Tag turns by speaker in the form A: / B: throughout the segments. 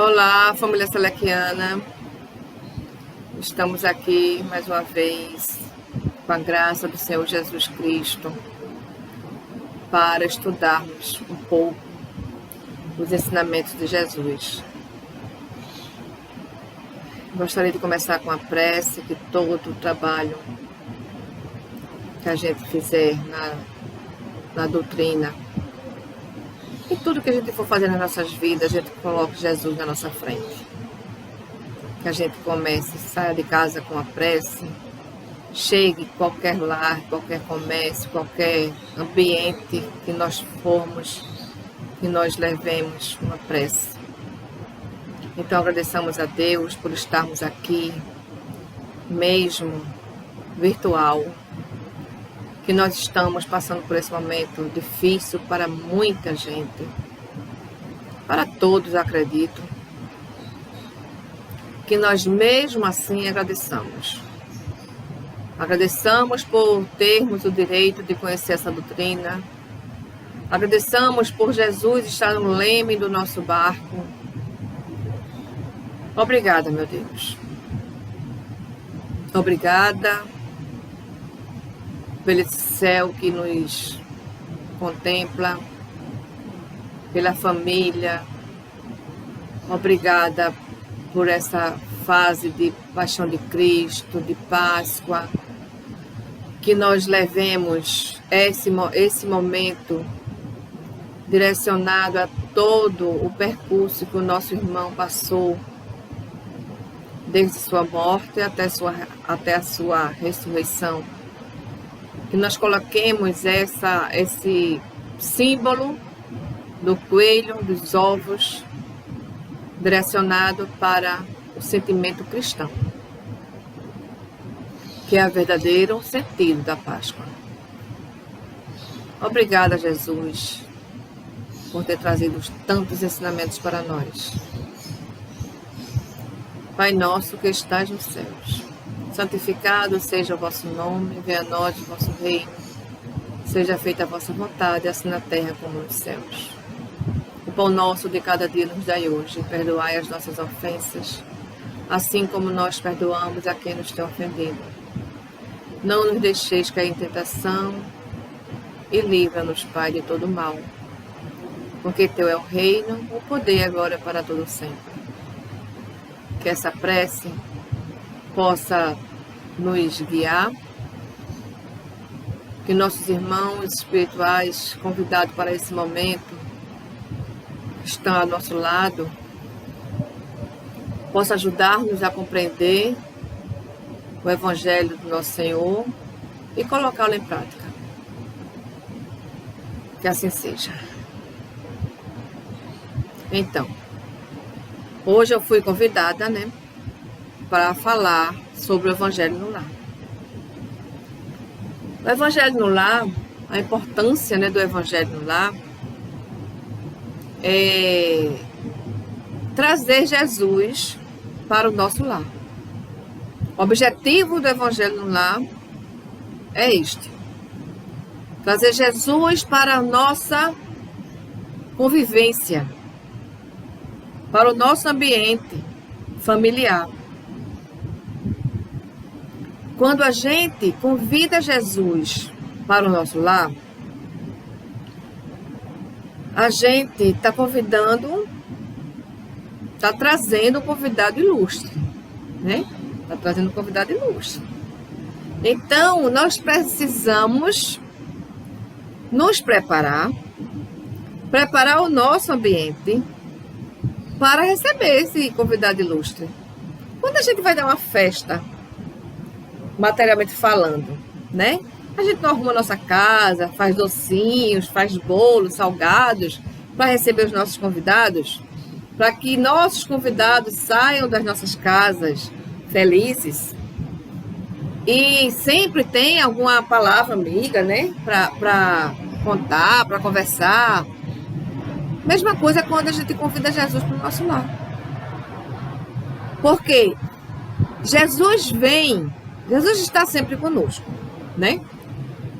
A: Olá, família Selequiana. Estamos aqui mais uma vez com a graça do Senhor Jesus Cristo para estudarmos um pouco os ensinamentos de Jesus. Gostaria de começar com a prece, que todo o trabalho que a gente fizer na doutrina e tudo que a gente for fazer nas nossas vidas, a gente coloque Jesus na nossa frente. Que a gente comece, saia de casa com a prece, chegue em qualquer lar, qualquer comércio, qualquer ambiente que nós formos, que nós levemos uma prece. Então agradeçamos a Deus por estarmos aqui, mesmo virtual, que nós estamos passando por esse momento difícil para muita gente, para todos, acredito, que nós mesmo assim agradecemos. Agradecemos por termos o direito de conhecer essa doutrina, agradecemos por Jesus estar no leme do nosso barco. Obrigada, meu Deus. Obrigada pelo céu que nos contempla, pela família. Obrigada por essa fase de paixão de Cristo, de Páscoa, que nós levemos esse momento direcionado a todo o percurso que o nosso irmão passou, desde sua morte até a sua ressurreição. Que nós coloquemos esse símbolo do coelho, dos ovos, direcionado para o sentimento cristão, que é o verdadeiro sentido da Páscoa. Obrigada, Jesus, por ter trazido tantos ensinamentos para nós. Pai nosso que estás nos céus, santificado seja o vosso nome, venha a nós o vosso reino, seja feita a vossa vontade, assim na terra como nos céus. O pão nosso de cada dia nos dai hoje, perdoai as nossas ofensas, assim como nós perdoamos a quem nos tem ofendido. Não nos deixeis cair em tentação e livra-nos, Pai, de todo mal, porque teu é o reino, o poder agora para todo sempre. Que essa prece possa nos guiar, que nossos irmãos espirituais convidados para esse momento, que estão ao nosso lado, possa ajudar-nos a compreender o Evangelho do nosso Senhor e colocá-lo em prática. Que assim seja. Então, hoje eu fui convidada, para falar sobre o Evangelho no lar. O Evangelho no lar, a importância, do Evangelho no lar é trazer Jesus para o nosso lar. O objetivo do Evangelho no lar é este: trazer Jesus para a nossa convivência, para o nosso ambiente familiar. Quando a gente convida Jesus para o nosso lar, a gente está trazendo um convidado ilustre, Está trazendo um convidado ilustre. Então, nós precisamos nos preparar o nosso ambiente para receber esse convidado ilustre. Quando a gente vai dar uma festa, materialmente falando, a gente não arruma a nossa casa, faz docinhos, faz bolos, salgados, para receber os nossos convidados, para que nossos convidados saiam das nossas casas felizes e sempre tem alguma palavra amiga, para contar, para conversar. Mesma coisa quando a gente convida Jesus para o nosso lar. Porque Jesus está sempre conosco,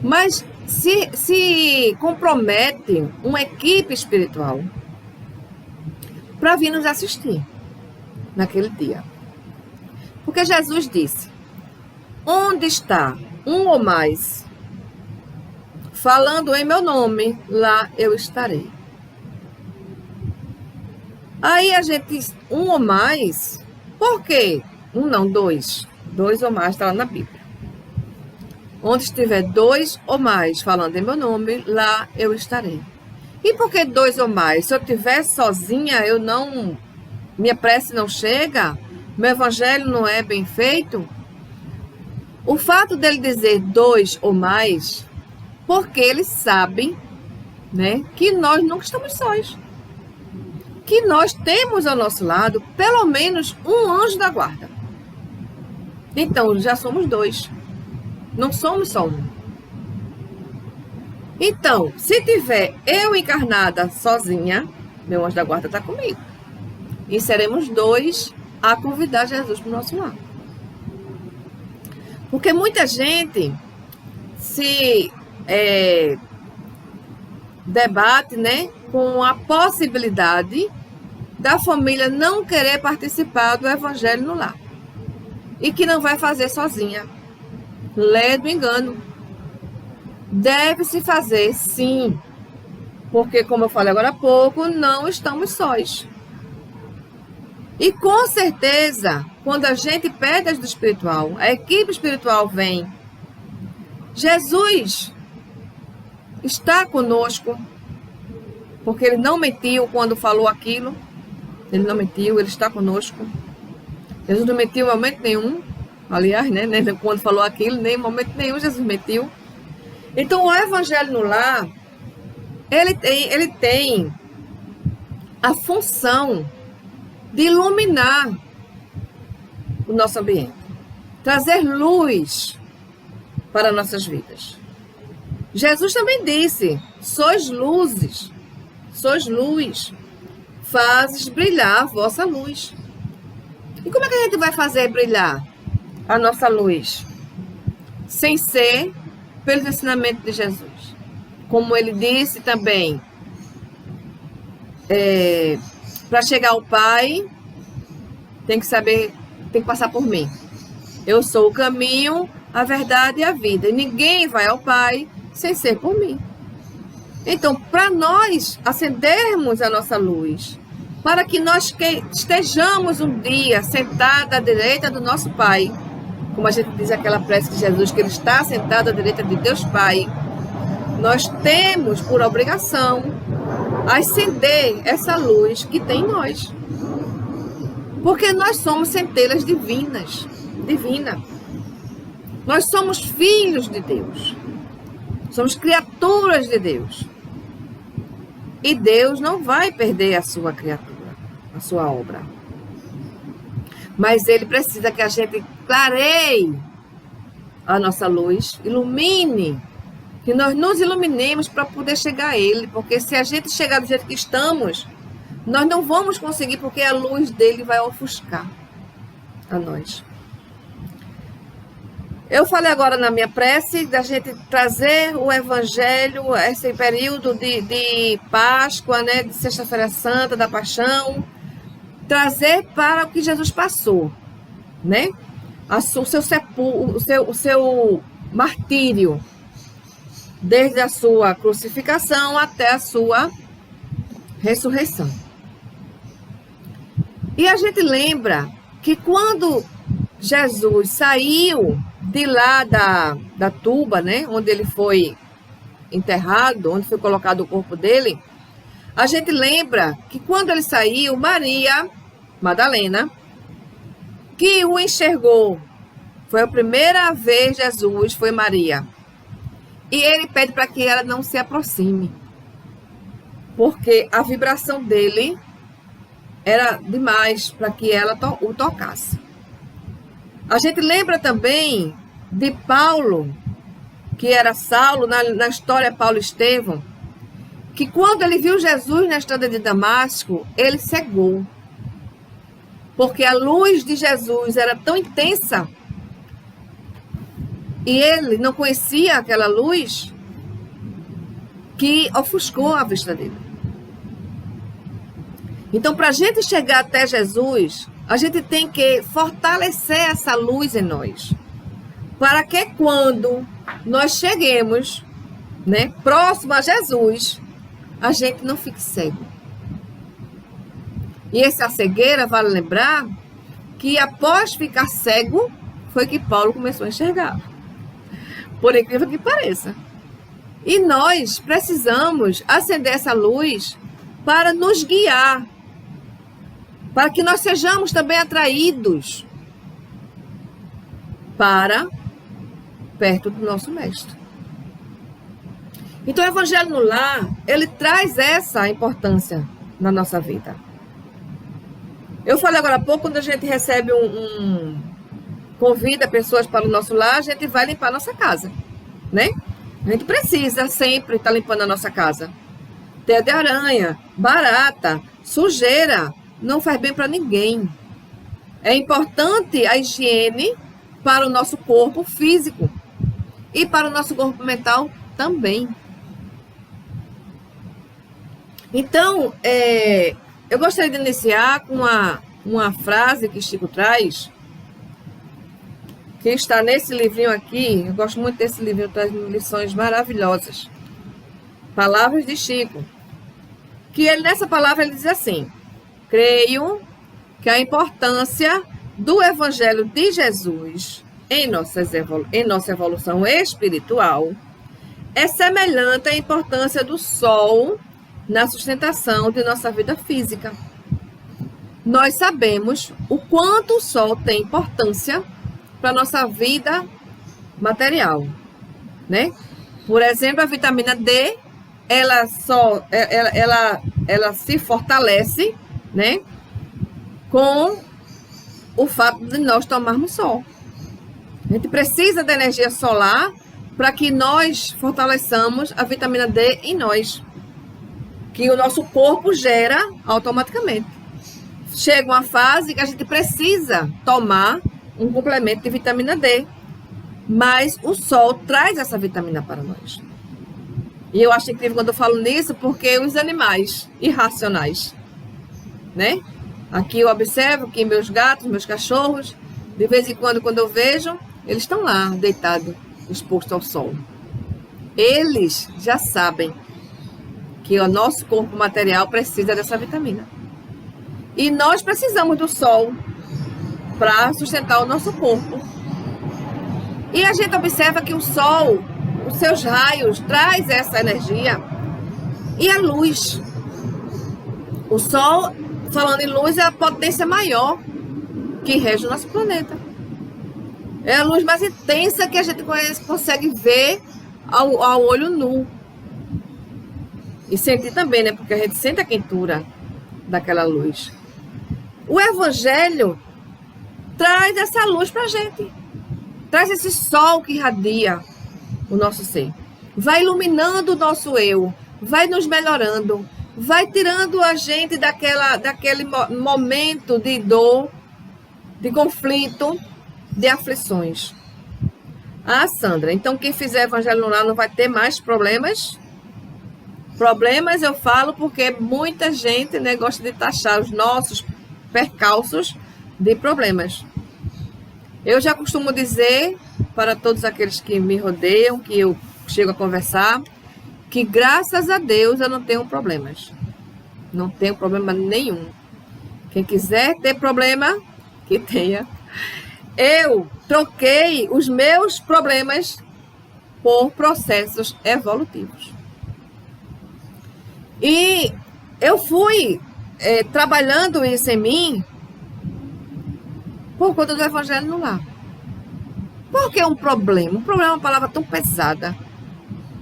A: Mas se compromete uma equipe espiritual para vir nos assistir naquele dia. Porque Jesus disse: onde está um ou mais falando em meu nome, lá eu estarei. Aí a gente diz, um ou mais, por quê? Um não, dois. Dois ou mais está lá na Bíblia. Onde estiver dois ou mais falando em meu nome, lá eu estarei. E por que dois ou mais? Se eu estiver sozinha, minha prece não chega, meu evangelho não é bem feito. O fato dele dizer dois ou mais, porque ele sabe, né, que nós nunca estamos sós. Que nós temos ao nosso lado pelo menos um anjo da guarda. Então, já somos dois. Não somos só um. Então, se tiver eu encarnada sozinha, meu anjo da guarda está comigo. E seremos dois a convidar Jesus para o nosso lado. Porque muita gente se debate, né, com a possibilidade da família não querer participar do evangelho no lar. E que não vai fazer sozinha. Lê do engano. Deve-se fazer, sim. Porque, como eu falei agora há pouco, não estamos sós. E com certeza, quando a gente pede ajuda espiritual, a equipe espiritual vem. Jesus está conosco, porque ele não mentiu quando falou aquilo. Ele não mentiu, ele está conosco. Jesus não mentiu em momento nenhum. Aliás, né, quando falou aquilo, nem em momento nenhum Jesus mentiu. Então, o evangelho no lar, ele tem a função de iluminar o nosso ambiente. Trazer luz para nossas vidas. Jesus também disse, sois luzes, sois luz, fazes brilhar a vossa luz. E como é que a gente vai fazer brilhar a nossa luz? Sem ser pelo ensinamento de Jesus. Como ele disse também, para chegar ao Pai, tem que passar por mim. Eu sou o caminho, a verdade e a vida. E ninguém vai ao Pai sem ser por mim. Então, para nós acendermos a nossa luz, para que nós estejamos um dia sentados à direita do nosso Pai, como a gente diz aquela prece de Jesus, que ele está sentado à direita de Deus Pai, nós temos por obrigação acender essa luz que tem em nós. Porque nós somos centelhas divina. Nós somos filhos de Deus. Somos criaturas de Deus. E Deus não vai perder a sua criatura, a sua obra. Mas ele precisa que a gente clareie a nossa luz, ilumine, que nós nos iluminemos para poder chegar a ele. Porque se a gente chegar do jeito que estamos, nós não vamos conseguir, porque a luz dele vai ofuscar a nós. Eu falei agora na minha prece da gente trazer o evangelho, esse período de Páscoa, né, de Sexta-feira Santa, da Paixão, trazer para o que Jesus passou, né? O seu martírio, desde a sua crucificação até a sua ressurreição. E a gente lembra que quando Jesus saiu de lá da tumba, né, onde ele foi enterrado, onde foi colocado o corpo dele, a gente lembra que quando ele saiu, Maria Madalena, que o enxergou, foi a primeira vez Jesus, foi Maria. E ele pede para que ela não se aproxime, porque a vibração dele era demais para que ela o tocasse. A gente lembra também de Paulo, que era Saulo, na história Paulo e Estevão, que quando ele viu Jesus na estrada de Damasco, ele cegou. Porque a luz de Jesus era tão intensa e ele não conhecia aquela luz que ofuscou a vista dele. Então, para a gente chegar até Jesus, a gente tem que fortalecer essa luz em nós. Para que quando nós cheguemos, né, próximo a Jesus, a gente não fique cego. E essa cegueira, vale lembrar, que após ficar cego, foi que Paulo começou a enxergar. Por incrível que pareça. E nós precisamos acender essa luz para nos guiar, para que nós sejamos também atraídos para perto do nosso mestre. Então o Evangelho no Lar, ele traz essa importância na nossa vida. Eu falei agora há pouco, quando a gente recebe convida pessoas para o nosso lar, a gente vai limpar a nossa casa, né? A gente precisa sempre estar limpando a nossa casa. Teia de aranha, barata, sujeira, não faz bem para ninguém. É importante a higiene para o nosso corpo físico e para o nosso corpo mental também. Então, eu gostaria de iniciar com uma frase que Chico traz, que está nesse livrinho aqui. Eu gosto muito desse livrinho, traz lições maravilhosas. Palavras de Chico. Que ele, nessa palavra, ele diz assim: creio que a importância do Evangelho de Jesus em nossa evolução espiritual é semelhante à importância do sol na sustentação de nossa vida física. Nós sabemos o quanto o sol tem importância para a nossa vida material, né? Por exemplo, a vitamina D, ela se fortalece, né, com o fato de nós tomarmos sol. A gente precisa da energia solar para que nós fortaleçamos a vitamina D em nós, que o nosso corpo gera automaticamente. Chega uma fase que a gente precisa tomar um complemento de vitamina D, mas o sol traz essa vitamina para nós. E eu acho incrível quando eu falo nisso, porque os animais irracionais, né? Aqui eu observo que meus gatos, meus cachorros, de vez em quando eu vejo, eles estão lá, deitados, expostos ao sol. Eles já sabem que o nosso corpo material precisa dessa vitamina. E nós precisamos do sol para sustentar o nosso corpo. E a gente observa que o sol, os seus raios, traz essa energia e a luz. O sol, falando em luz, é a potência maior que rege o nosso planeta. É a luz mais intensa que a gente consegue ver ao olho nu. E sentir também, né? Porque a gente sente a quentura daquela luz. O Evangelho traz essa luz pra gente. Traz esse sol que irradia o nosso ser. Vai iluminando o nosso eu. Vai nos melhorando. Vai tirando a gente daquele momento de dor, de conflito, de aflições. Ah, Sandra, então quem fizer Evangelho no Lar não vai ter mais problemas? Problemas eu falo porque muita gente, né, gosta de taxar os nossos percalços de problemas. Eu já costumo dizer para todos aqueles que me rodeiam, que eu chego a conversar, que graças a Deus eu não tenho problemas. Não tenho problema nenhum. Quem quiser ter problema, que tenha. Eu troquei os meus problemas por processos evolutivos. E eu fui trabalhando isso em mim por conta do Evangelho no Lar. Por que um problema? Um problema é uma palavra tão pesada.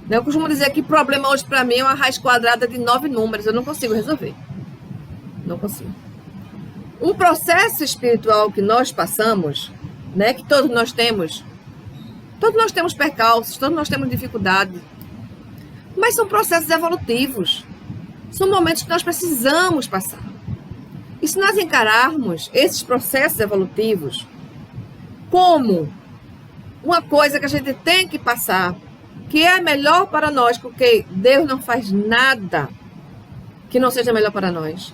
A: Eu costumo dizer que problema hoje para mim é uma raiz quadrada de 9 números. Eu não consigo resolver. Não consigo. Um processo espiritual que nós passamos, né, que todos nós temos percalços, todos nós temos dificuldade. Mas são processos evolutivos. São momentos que nós precisamos passar. E se nós encararmos esses processos evolutivos como uma coisa que a gente tem que passar, que é melhor para nós, porque Deus não faz nada que não seja melhor para nós.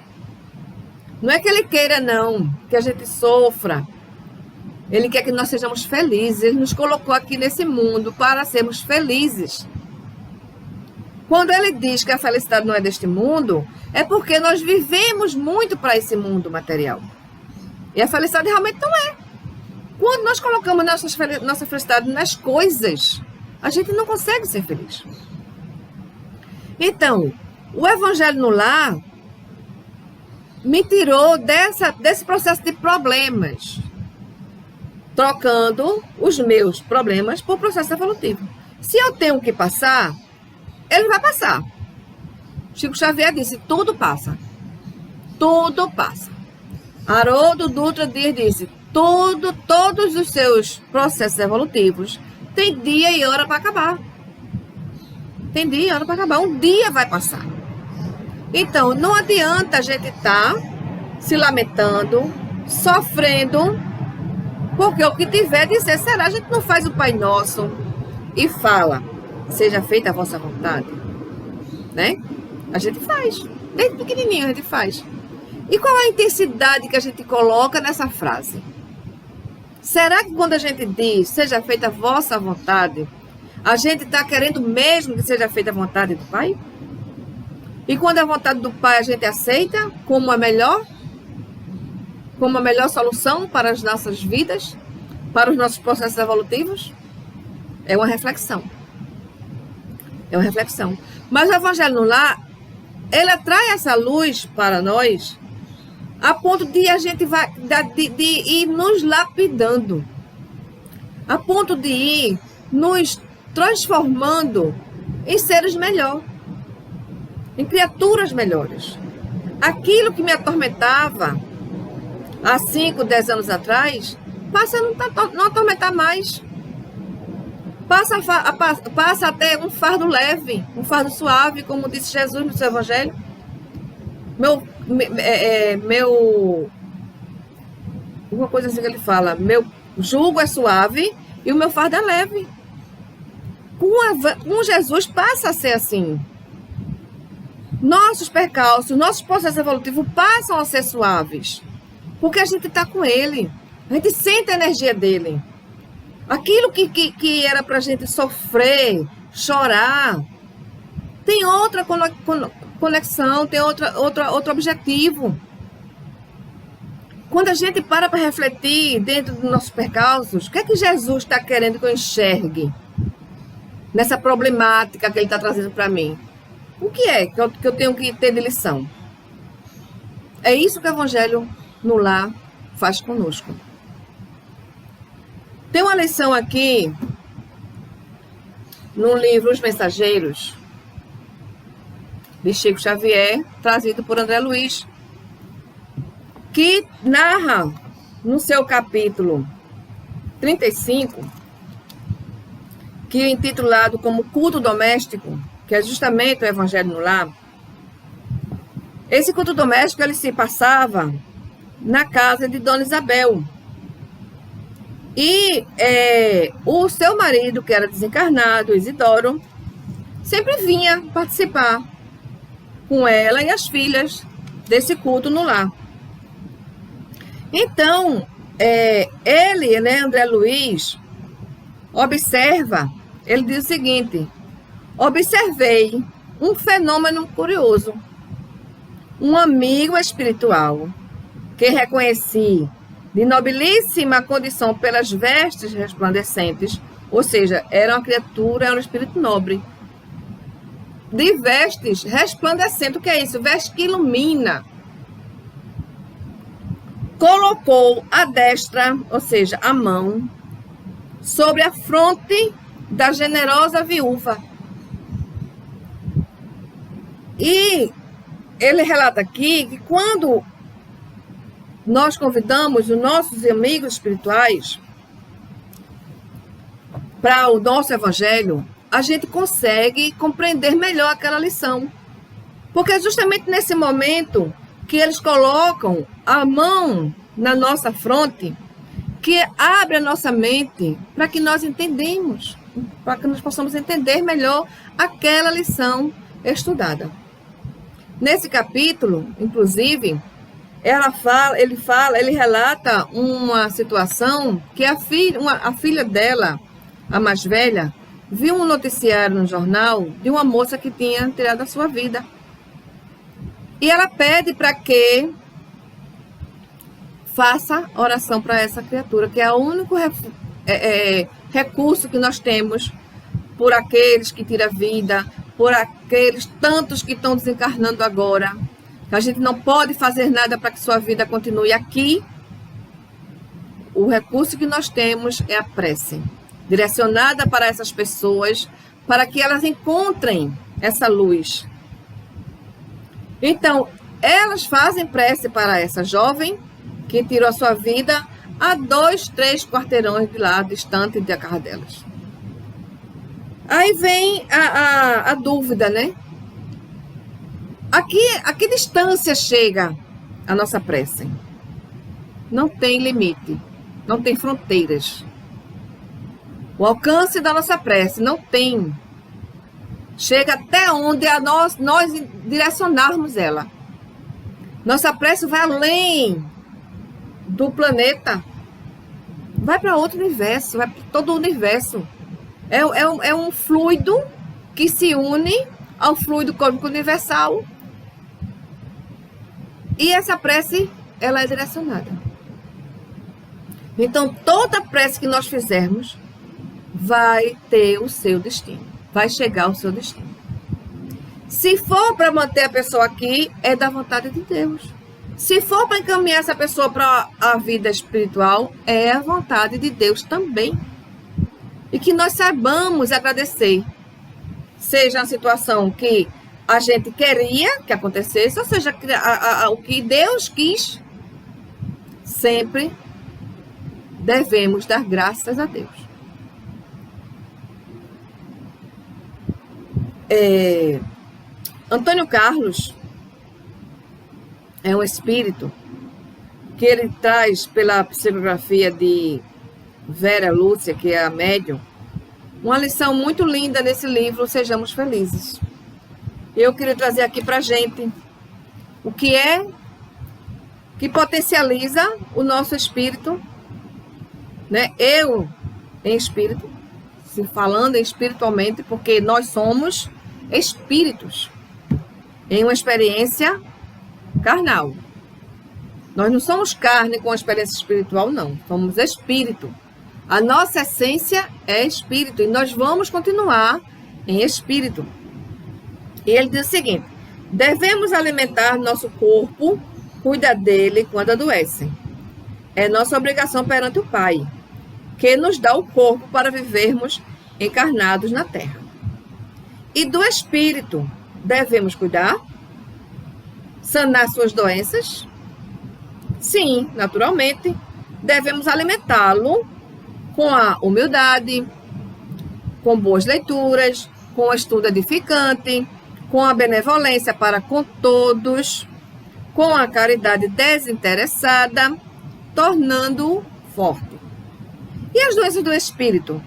A: Não é que ele queira, não, que a gente sofra. Ele quer que nós sejamos felizes. Ele nos colocou aqui nesse mundo para sermos felizes. Quando ele diz que a felicidade não é deste mundo, é porque nós vivemos muito para esse mundo material. E a felicidade realmente não é. Quando nós colocamos nossa felicidade nas coisas, a gente não consegue ser feliz. Então, o Evangelho no Lar me tirou desse processo de problemas, trocando os meus problemas por processo evolutivo. Se eu tenho que passar, ele vai passar. Chico Xavier disse, tudo passa. Tudo passa. Haroldo Dutra Dias disse, todos os seus processos evolutivos têm dia e hora para acabar. Tem dia e hora para acabar. Um dia vai passar. Então, não adianta a gente estar se lamentando, sofrendo, porque o que tiver de ser será. A gente não faz o Pai Nosso e fala, seja feita a vossa vontade, né? A gente faz, desde pequenininho a gente faz. E qual a intensidade que a gente coloca nessa frase? Será que quando a gente diz, seja feita a vossa vontade, a gente está querendo mesmo que seja feita a vontade do Pai? E quando a vontade do Pai a gente aceita como a melhor solução para as nossas vidas, para os nossos processos evolutivos? É uma reflexão. É uma reflexão. Mas o Evangelho no Lar, ele atrai essa luz para nós a ponto de a gente de ir nos lapidando, a ponto de ir nos transformando em seres melhores, em criaturas melhores. Aquilo que me atormentava há 5, 10 anos atrás, passa a não atormentar mais. Passa a ter um fardo leve, um fardo suave, como disse Jesus no seu Evangelho. Uma coisa assim que ele fala, meu jugo é suave e o meu fardo é leve. Com Jesus passa a ser assim. Nossos percalços, nossos processos evolutivos passam a ser suaves, porque a gente está com ele, a gente sente a energia dele. Aquilo que era para a gente sofrer, chorar, tem outra conexão, tem outro objetivo. Quando a gente para refletir dentro dos nossos percalços, o que é que Jesus está querendo que eu enxergue nessa problemática que ele está trazendo para mim? O que é que eu tenho que ter de lição? É isso que o Evangelho no Lar faz conosco. Tem uma lição aqui no livro Os Mensageiros, de Chico Xavier, trazido por André Luiz, que narra no seu capítulo 35, que é intitulado como Culto Doméstico, que é justamente o Evangelho no Lar. Esse culto doméstico ele se passava na casa de Dona Isabel. E o seu marido, que era desencarnado, Isidoro, sempre vinha participar com ela e as filhas desse culto no lar. Então, ele, né, André Luiz, observa, ele diz o seguinte: observei um fenômeno curioso. Um amigo espiritual que reconheci de nobilíssima condição pelas vestes resplandecentes, ou seja, era uma criatura, era um espírito nobre, de vestes resplandecentes. O que é isso? Veste que ilumina. Colocou a destra, ou seja, a mão, sobre a fronte da generosa viúva. E ele relata aqui que quando nós convidamos os nossos amigos espirituais para o nosso Evangelho, a gente consegue compreender melhor aquela lição. Porque é justamente nesse momento que eles colocam a mão na nossa fronte, que abre a nossa mente para que nós entendemos, para que nós possamos entender melhor aquela lição estudada. Nesse capítulo, inclusive, Ele relata uma situação que a filha dela, a mais velha, viu um noticiário no jornal de uma moça que tinha tirado a sua vida. E ela pede para que faça oração para essa criatura, que é o único recurso que nós temos por aqueles que tiram a vida, por aqueles tantos que estão desencarnando agora. A gente não pode fazer nada para que sua vida continue aqui. O recurso que nós temos é a prece, direcionada para essas pessoas, para que elas encontrem essa luz. Então, elas fazem prece para essa jovem que tirou a sua vida a 2, 3 quarteirões de lá, distante da casa delas. Aí vem a dúvida, né? A que distância chega a nossa prece? Não tem limite, não tem fronteiras. O alcance da nossa prece não tem. Chega até onde nós direcionarmos ela. Nossa prece vai além do planeta. Vai para outro universo, vai para todo o universo. É um fluido que se une ao fluido cósmico universal. E essa prece, ela é direcionada. Então, toda prece que nós fizermos vai ter o seu destino. Vai chegar ao seu destino. Se for para manter a pessoa aqui, é da vontade de Deus. Se for para encaminhar essa pessoa para a vida espiritual, é a vontade de Deus também. E que nós saibamos agradecer. Seja a situação que a gente queria que acontecesse, ou seja, o que Deus quis, sempre devemos dar graças a Deus. Antônio Carlos é um espírito que ele traz pela psicografia de Vera Lúcia, que é a médium, uma lição muito linda nesse livro, Sejamos Felizes. Eu queria trazer aqui para a gente o que é que potencializa o nosso espírito, né? Eu, em espírito, se falando espiritualmente, porque nós somos espíritos em uma experiência carnal. Nós não somos carne com uma experiência espiritual, não. Somos espírito. A nossa essência é espírito e nós vamos continuar em espírito. E ele diz o seguinte: devemos alimentar nosso corpo, cuidar dele quando adoece. É nossa obrigação perante o Pai, que nos dá o corpo para vivermos encarnados na Terra. E do espírito, devemos cuidar? Sanar suas doenças? Sim, naturalmente. Devemos alimentá-lo com a humildade, com boas leituras, com o estudo edificante, com a benevolência para com todos, com a caridade desinteressada, tornando-o forte. E as doenças do espírito?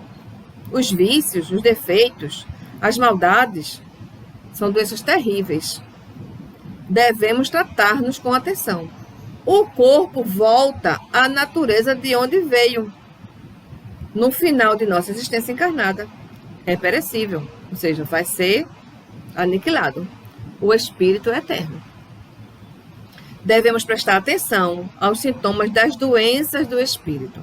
A: Os vícios, os defeitos, as maldades, são doenças terríveis. Devemos tratar-nos com atenção. O corpo volta à natureza de onde veio, no final de nossa existência encarnada. É perecível, ou seja, vai ser aniquilado. O espírito é eterno. Devemos prestar atenção aos sintomas das doenças do espírito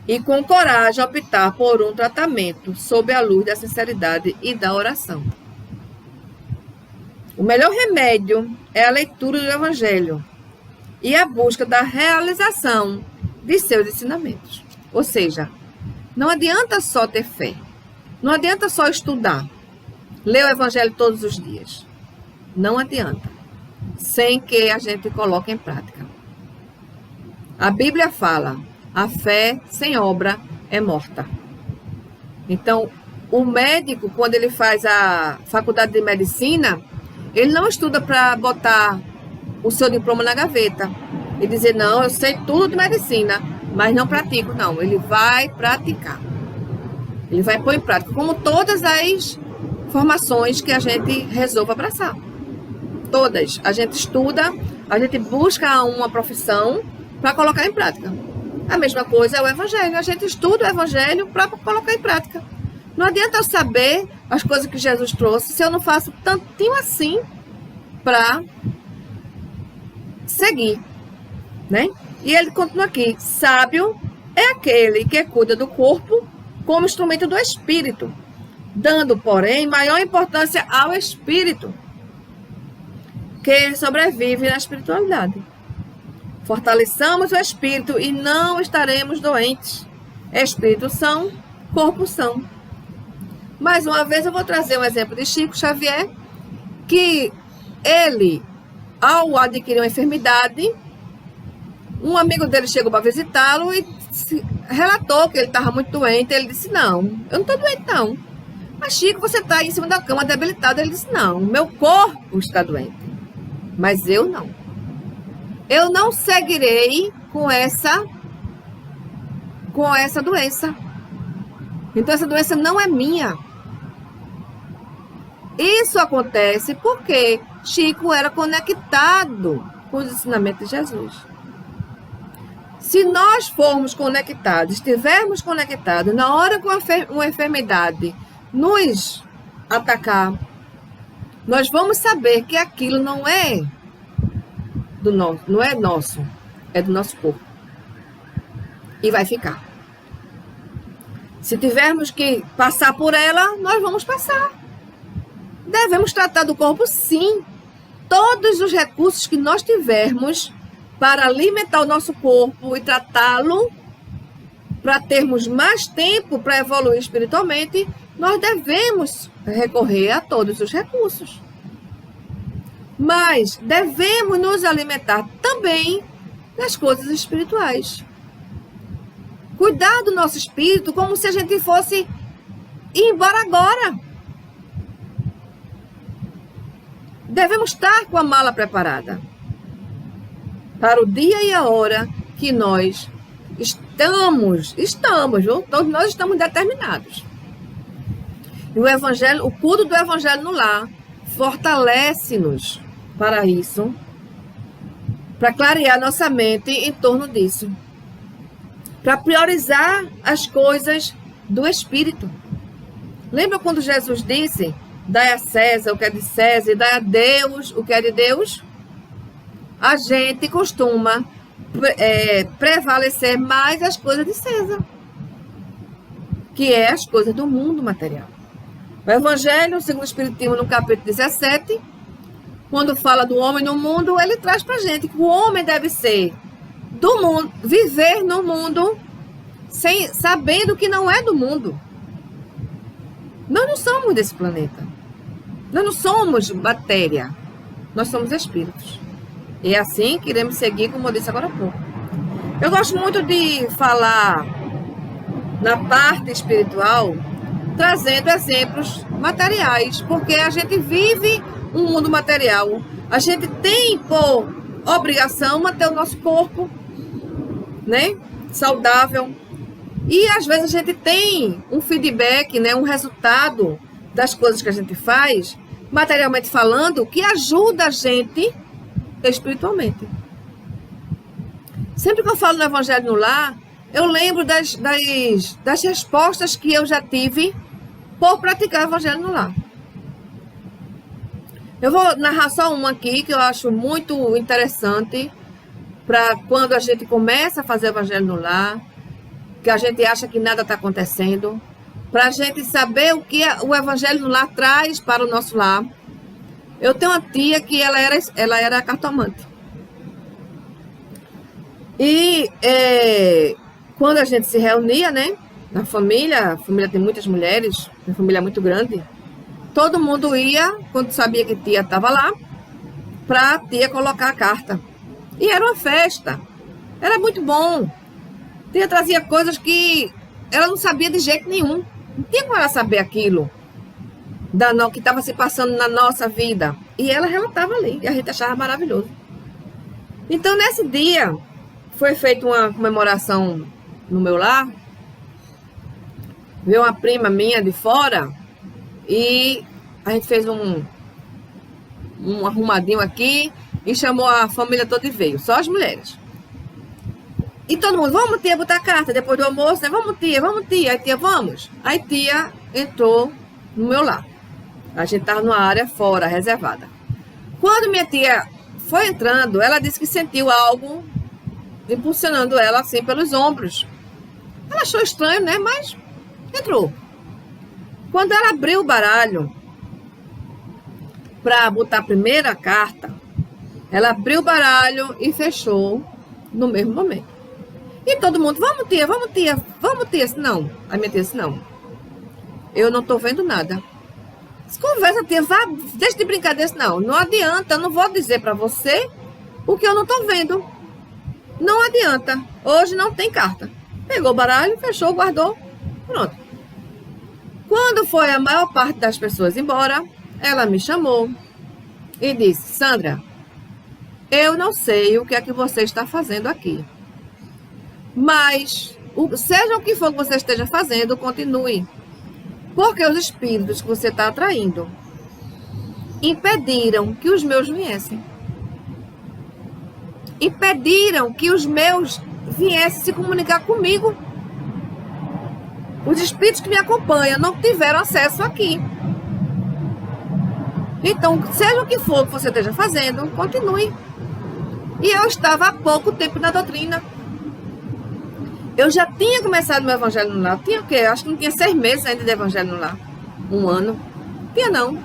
A: e com coragem optar por um tratamento sob a luz da sinceridade e da oração. O melhor remédio é a leitura do Evangelho e a busca da realização de seus ensinamentos. Ou seja, não adianta só ter fé, não adianta só estudar, ler o Evangelho todos os dias. Não adianta, sem que a gente coloque em prática. A Bíblia fala: a fé sem obra é morta. Então, o médico, quando ele faz a faculdade de medicina, ele não estuda para botar o seu diploma na gaveta e dizer: não, eu sei tudo de medicina, mas não pratico. Não, ele vai praticar. Ele vai pôr em prática, como todas as formações que a gente resolva abraçar. Todas. A gente estuda, a gente busca uma profissão para colocar em prática. A mesma coisa é o evangelho. A gente estuda o evangelho para colocar em prática. Não adianta eu saber as coisas que Jesus trouxe se eu não faço tantinho assim para seguir, né? E ele continua aqui: sábio é aquele que cuida do corpo como instrumento do espírito, dando, porém, maior importância ao espírito, que sobrevive na espiritualidade. Fortaleçamos o espírito e não estaremos doentes. Espírito são, corpo são. Mais uma vez eu vou trazer um exemplo de Chico Xavier, que ele, ao adquirir uma enfermidade, um amigo dele chegou para visitá-lo e relatou que ele estava muito doente. Ele disse: não, eu não estou doente não. Mas Chico, você está em cima da cama debilitado. Ele disse: não, meu corpo está doente, mas eu não. Eu não seguirei com essa doença. Então essa doença não é minha. Isso acontece porque Chico era conectado com os ensinamentos de Jesus. Se nós formos conectados, estivermos conectados, na hora que uma enfermidade nos atacar, nós vamos saber que aquilo não é nosso, é do nosso corpo. E vai ficar. Se tivermos que passar por ela, nós vamos passar. Devemos tratar do corpo, sim. Todos os recursos que nós tivermos para alimentar o nosso corpo e tratá-lo, para termos mais tempo para evoluir espiritualmente, nós devemos recorrer a todos os recursos. Mas devemos nos alimentar também das coisas espirituais. Cuidar do nosso espírito como se a gente fosse ir embora agora. Devemos estar com a mala preparada para o dia e a hora que nós estamos, viu? Todos nós estamos determinados. E o evangelho, o culto do evangelho no lar fortalece-nos para isso, para clarear nossa mente em torno disso, para priorizar as coisas do Espírito. Lembra quando Jesus disse: dai a César o que é de César e dai a Deus o que é de Deus? A gente costuma prevalecer mais as coisas de César, que é as coisas do mundo material. O Evangelho, segundo o Espiritismo, no capítulo 17, quando fala do homem no mundo, ele traz para a gente que o homem deve ser do mundo, viver no mundo, sabendo que não é do mundo. Nós não somos desse planeta. Nós não somos matéria. Nós somos espíritos. E é assim que iremos seguir, como eu disse agora há pouco. Eu gosto muito de falar na parte espiritual, trazendo exemplos materiais, porque a gente vive um mundo material. A gente tem por obrigação manter o nosso corpo, né, saudável. E às vezes a gente tem um feedback, né, um resultado das coisas que a gente faz, materialmente falando, que ajuda a gente espiritualmente. Sempre que eu falo no Evangelho no Lar, eu lembro das respostas que eu já tive por praticar o Evangelho no Lar. Eu vou narrar só uma aqui que eu acho muito interessante para quando a gente começa a fazer o Evangelho no Lar, que a gente acha que nada está acontecendo, para a gente saber o que o Evangelho no Lar traz para o nosso lar. Eu tenho uma tia que ela era cartomante. E quando a gente se reunia, né, na família, a família tem muitas mulheres, uma família muito grande, todo mundo ia, quando sabia que tia estava lá, para a tia colocar a carta. E era uma festa, era muito bom. Tia trazia coisas que ela não sabia de jeito nenhum. Não tinha como ela saber aquilo que estava se passando na nossa vida. E ela relatava ali, e a gente achava maravilhoso. Então, nesse dia, foi feita uma comemoração no meu lar. Veio uma prima minha de fora e a gente fez um arrumadinho aqui e chamou a família toda e veio, só as mulheres. E todo mundo, vamos tia botar carta depois do almoço, né? Vamos tia. Aí tia, vamos. Aí tia entrou no meu lado. A gente estava numa área fora, reservada. Quando minha tia foi entrando, ela disse que sentiu algo impulsionando ela assim pelos ombros. Ela achou estranho, né? Mas entrou. Quando ela abriu o baralho para botar a primeira carta, ela abriu o baralho e fechou no mesmo momento. E todo mundo, vamos tia. Não, a minha tia disse, não, eu não tô vendo nada. Conversa, tia, vá, deixa de brincadeira. Não adianta, eu não vou dizer para você o que eu não tô vendo. Não adianta, hoje não tem carta. Pegou o baralho, fechou, guardou, pronto. Quando foi a maior parte das pessoas embora, ela me chamou e disse, Sandra, eu não sei o que é que você está fazendo aqui. Mas, seja o que for que você esteja fazendo, continue. Porque os espíritos que você está atraindo impediram que os meus viessem. Impediram que os meus viessem se comunicar comigo. Os espíritos que me acompanham não tiveram acesso aqui. Então, seja o que for que você esteja fazendo, continue. E eu estava há pouco tempo na doutrina. Eu já tinha começado meu evangelho no lar. Tinha o quê? Acho que não tinha 6 meses ainda de evangelho no lar. 1 ano. Tinha não.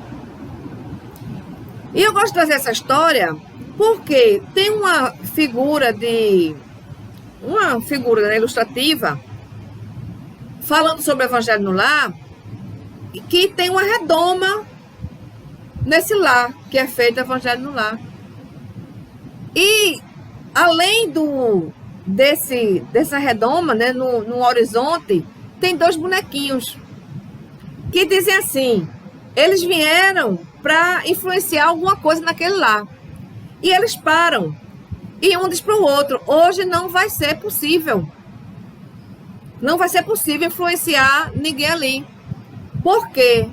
A: E eu gosto de trazer essa história porque tem uma figura né, ilustrativa falando sobre o evangelho no lar que tem uma redoma nesse lar, que é feito o evangelho no lar. E além dessa redoma, né, no horizonte, tem 2 bonequinhos que dizem assim, eles vieram para influenciar alguma coisa naquele lar. E eles param. E um diz para o outro, hoje não vai ser possível. Não vai ser possível influenciar ninguém ali. Porque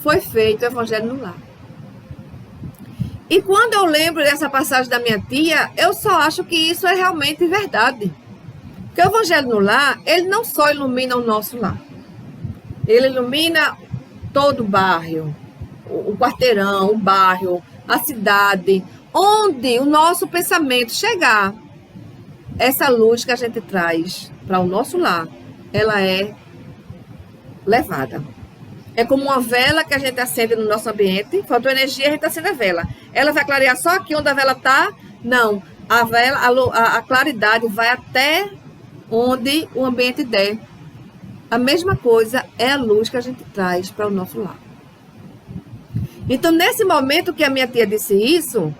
A: foi feito o evangelho no lar. E quando eu lembro dessa passagem da minha tia, eu só acho que isso é realmente verdade. Porque o evangelho no lar, ele não só ilumina o nosso lar. Ele ilumina todo o bairro, o quarteirão, o bairro, a cidade, onde o nosso pensamento chegar. Essa luz que a gente traz para o nosso lar, ela é levada. É como uma vela que a gente acende no nosso ambiente. Faltou energia, a gente acende a vela. Ela vai clarear só aqui onde a vela está? Não. A vela, a claridade vai até onde o ambiente der. A mesma coisa é a luz que a gente traz para o nosso lar. Então, nesse momento que a minha tia disse isso,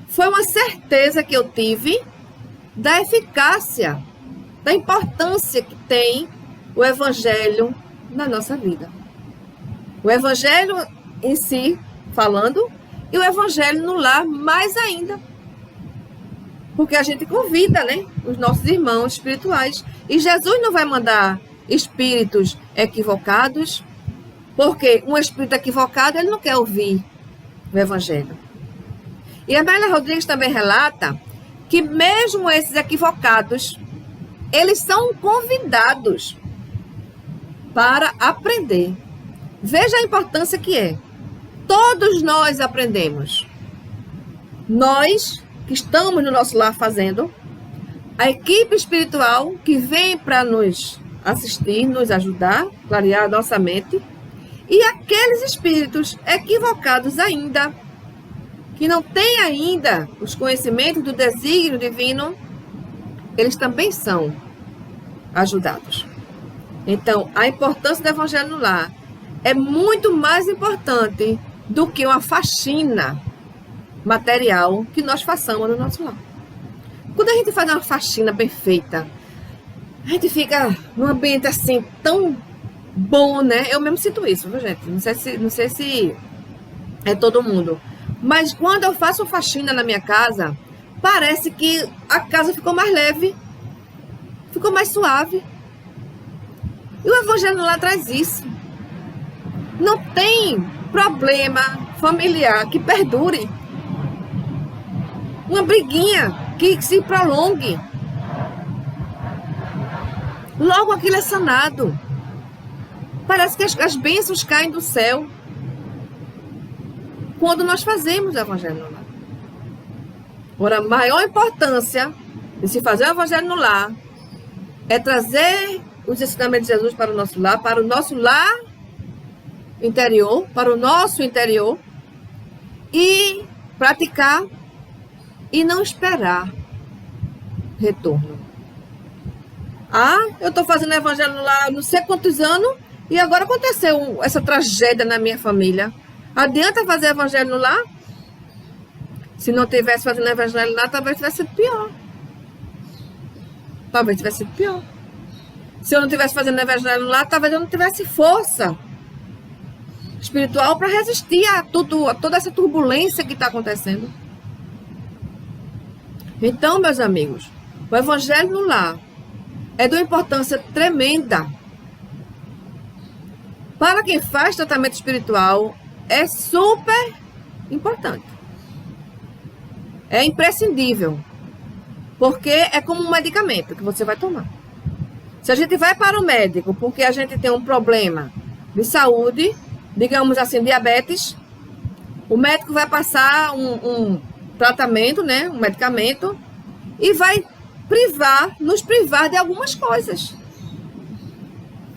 A: foi uma certeza que eu tive da eficácia, da importância que tem o evangelho na nossa vida. O evangelho em si, falando, e o evangelho no lar mais ainda. Porque a gente convida, né, os nossos irmãos espirituais. E Jesus não vai mandar espíritos equivocados, porque um espírito equivocado, ele não quer ouvir o evangelho. E a Amélia Rodrigues também relata que mesmo esses equivocados, eles são convidados para aprender. Veja a importância que é. Todos nós aprendemos. Nós que estamos no nosso lar fazendo, a equipe espiritual que vem para nos assistir, nos ajudar, clarear a nossa mente, e aqueles espíritos equivocados ainda, que não têm ainda os conhecimentos do desígnio divino, eles também são ajudados. Então, a importância do evangelho no lar é muito mais importante do que uma faxina material que nós façamos no nosso lar. Quando a gente faz uma faxina bem feita, a gente fica num ambiente assim tão bom, né? Eu mesmo sinto isso, viu, gente? Não sei se é todo mundo. Mas quando eu faço faxina na minha casa, parece que a casa ficou mais leve, ficou mais suave. E o evangelho lá traz isso. Não tem problema familiar que perdure. Uma briguinha que se prolongue. Logo aquilo é sanado. Parece que as bênçãos caem do céu quando nós fazemos o evangelho no lar. Ora, a maior importância de se fazer o evangelho no lar é trazer os ensinamentos de Jesus para o nosso lar interior, para o nosso interior, e praticar e não esperar retorno. Eu estou fazendo evangelho no lar não sei quantos anos e agora aconteceu essa tragédia na minha família. Adianta fazer evangelho no lar? Se não tivesse fazendo evangelho no lar, talvez tivesse sido pior. Se eu não tivesse fazendo evangelho no lar, talvez eu não tivesse força espiritual para resistir a toda essa turbulência que está acontecendo. Então, meus amigos, o evangelho no lar é de uma importância tremenda. Para quem faz tratamento espiritual, é super importante. É imprescindível. Porque é como um medicamento que você vai tomar. Se a gente vai para o médico porque a gente tem um problema de saúde, digamos assim, diabetes, o médico vai passar um tratamento, né, um medicamento, e vai nos privar de algumas coisas,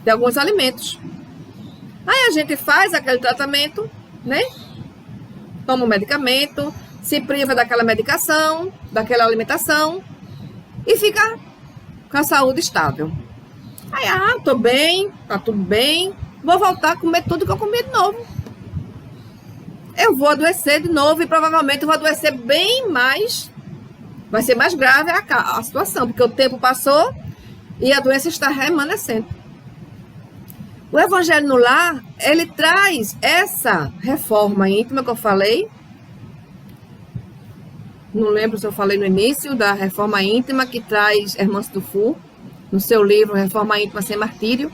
A: de alguns alimentos. Aí a gente faz aquele tratamento, né, toma o medicamento, se priva daquela medicação, daquela alimentação, e fica com a saúde estável. Aí, tô bem, tá tudo bem, vou voltar a comer tudo que eu comi de novo. Eu vou adoecer de novo e provavelmente vou adoecer bem mais. Vai ser mais grave a situação, porque o tempo passou e a doença está remanescente. O evangelho no lar, ele traz essa reforma íntima que eu falei. Não lembro se eu falei no início da reforma íntima que traz Hermance Dufour, no seu livro Reforma Íntima Sem Martírio,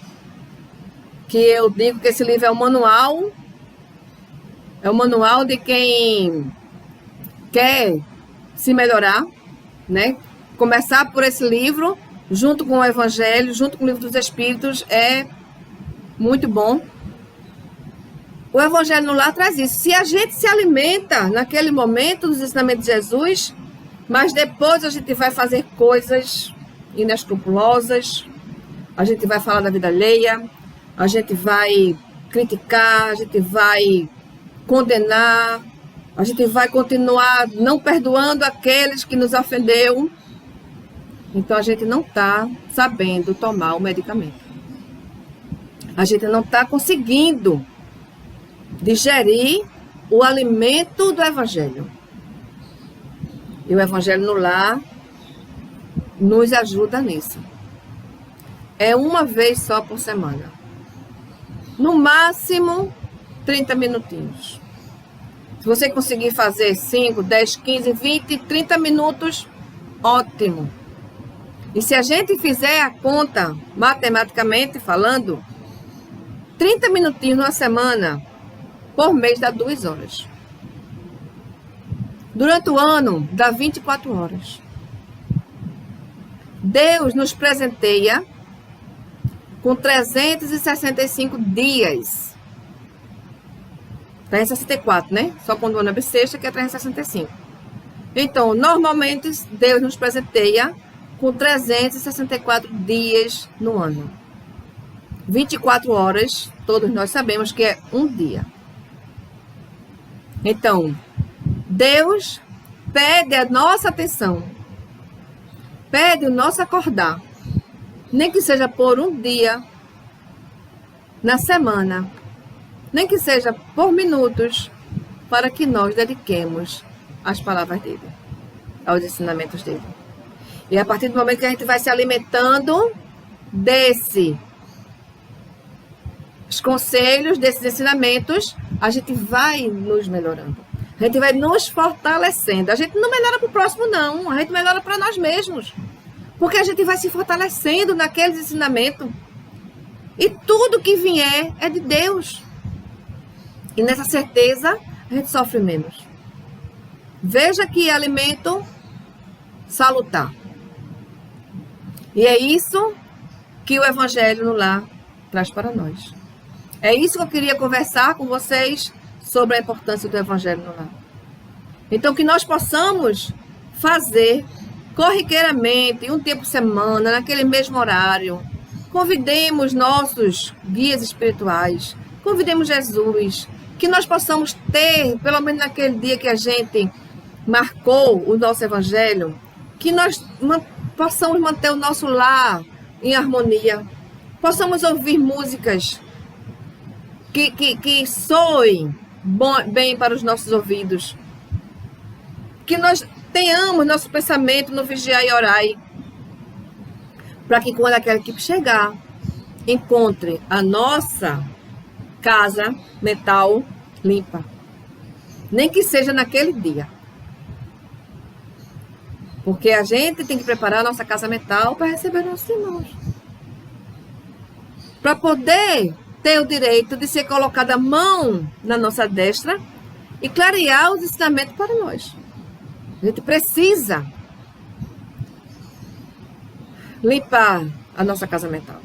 A: que eu digo que esse livro é o manual de quem quer se melhorar, né? Começar por esse livro, junto com o Evangelho, junto com o Livro dos Espíritos, é muito bom. O Evangelho no lar traz isso. Se a gente se alimenta naquele momento dos ensinamentos de Jesus, mas depois a gente vai fazer coisas inescrupulosas, a gente vai falar da vida alheia, a gente vai criticar, a gente vai condenar, a gente vai continuar não perdoando aqueles que nos ofendeu. Então a gente não está sabendo tomar o medicamento. A gente não está conseguindo digerir o alimento do Evangelho. E o Evangelho no lar nos ajuda nisso. É uma vez só por semana. No máximo, 30 minutinhos. Se você conseguir fazer 5, 10, 15, 20, 30 minutos, ótimo. E se a gente fizer a conta, matematicamente falando, 30 minutinhos numa semana, por mês dá 2 horas. Durante o ano, dá 24 horas. Deus nos presenteia com 365 dias. 364, né? Só quando o ano é bissexta, que é 365. Então, normalmente, Deus nos presenteia com 364 dias no ano. 24 horas, todos nós sabemos que é um dia. Então, Deus pede a nossa atenção, pede o nosso acordar, nem que seja por um dia na semana, nem que seja por minutos, para que nós dediquemos às palavras dele, aos ensinamentos dele. E a partir do momento que a gente vai se alimentando desses conselhos, desses ensinamentos, a gente vai nos melhorando. A gente vai nos fortalecendo. A gente não melhora para o próximo, não. A gente melhora para nós mesmos. Porque a gente vai se fortalecendo naqueles ensinamentos. E tudo que vier é de Deus. E nessa certeza, a gente sofre menos. Veja que alimento salutar. E é isso que o Evangelho no Lar traz para nós. É isso que eu queria conversar com vocês sobre a importância do Evangelho no Lar. Então, que nós possamos fazer corriqueiramente, um tempo por semana, naquele mesmo horário. Convidemos nossos guias espirituais, convidemos Jesus, que nós possamos ter, pelo menos naquele dia que a gente marcou o nosso Evangelho, que nós possamos manter o nosso lar em harmonia, possamos ouvir músicas que soem bem para os nossos ouvidos, que nós tenhamos nosso pensamento no vigiar e orar, para que quando aquela equipe chegar, encontre a nossa casa mental limpa, nem que seja naquele dia. Porque a gente tem que preparar a nossa casa mental para receber nossos irmãos. Para poder ter o direito de ser colocada a mão na nossa destra e clarear os ensinamentos para nós. A gente precisa limpar a nossa casa mental.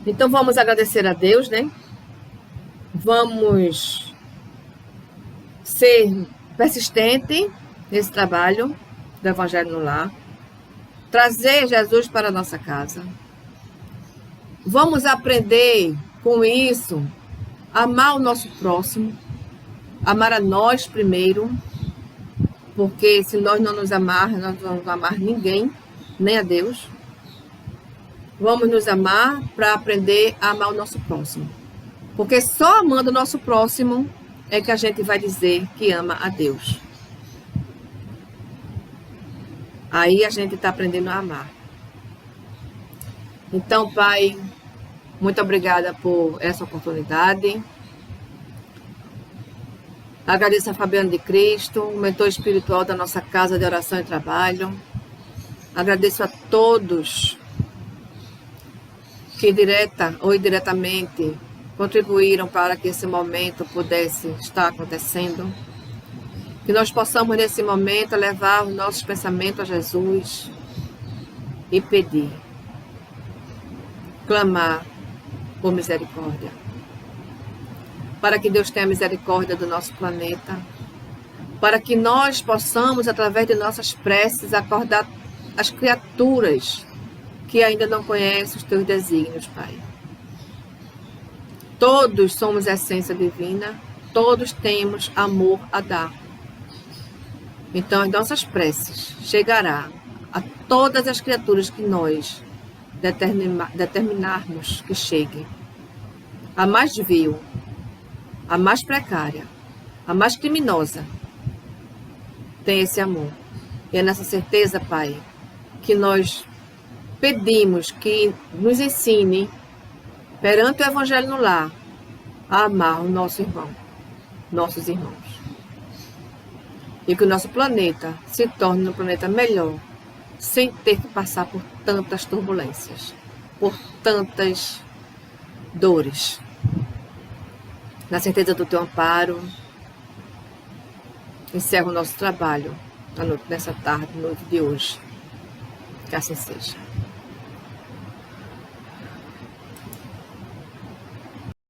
A: Então vamos agradecer a Deus, né? Vamos ser persistentes nesse trabalho do Evangelho no Lar. Trazer Jesus para a nossa casa. Vamos aprender com isso, amar o nosso próximo, amar a nós primeiro, porque se nós não nos amarmos, nós não vamos amar ninguém, nem a Deus. Vamos nos amar para aprender a amar o nosso próximo. Porque só amando o nosso próximo é que a gente vai dizer que ama a Deus. Aí a gente está aprendendo a amar. Então, Pai, muito obrigada por essa oportunidade. Agradeço a Fabiana de Cristo, o mentor espiritual da nossa casa de oração e trabalho. Agradeço a todos que direta ou indiretamente contribuíram para que esse momento pudesse estar acontecendo. Que nós possamos, nesse momento, levar os nossos pensamentos a Jesus e pedir, clamar por misericórdia. Para que Deus tenha misericórdia do nosso planeta. Para que nós possamos, através de nossas preces, acordar as criaturas que ainda não conhecem os teus desígnios, Pai. Todos somos essência divina, todos temos amor a dar. Então, as nossas preces chegará a todas as criaturas que nós determinarmos que cheguem. A mais vil, a mais precária, a mais criminosa, tem esse amor. E é nessa certeza, Pai, que nós pedimos que nos ensine, perante o Evangelho no Lar, a amar o nosso irmão, nossos irmãos. E que o nosso planeta se torne um planeta melhor, sem ter que passar por tantas turbulências, por tantas dores. Na certeza do teu amparo, encerro o nosso trabalho nessa tarde, noite de hoje. Que assim seja.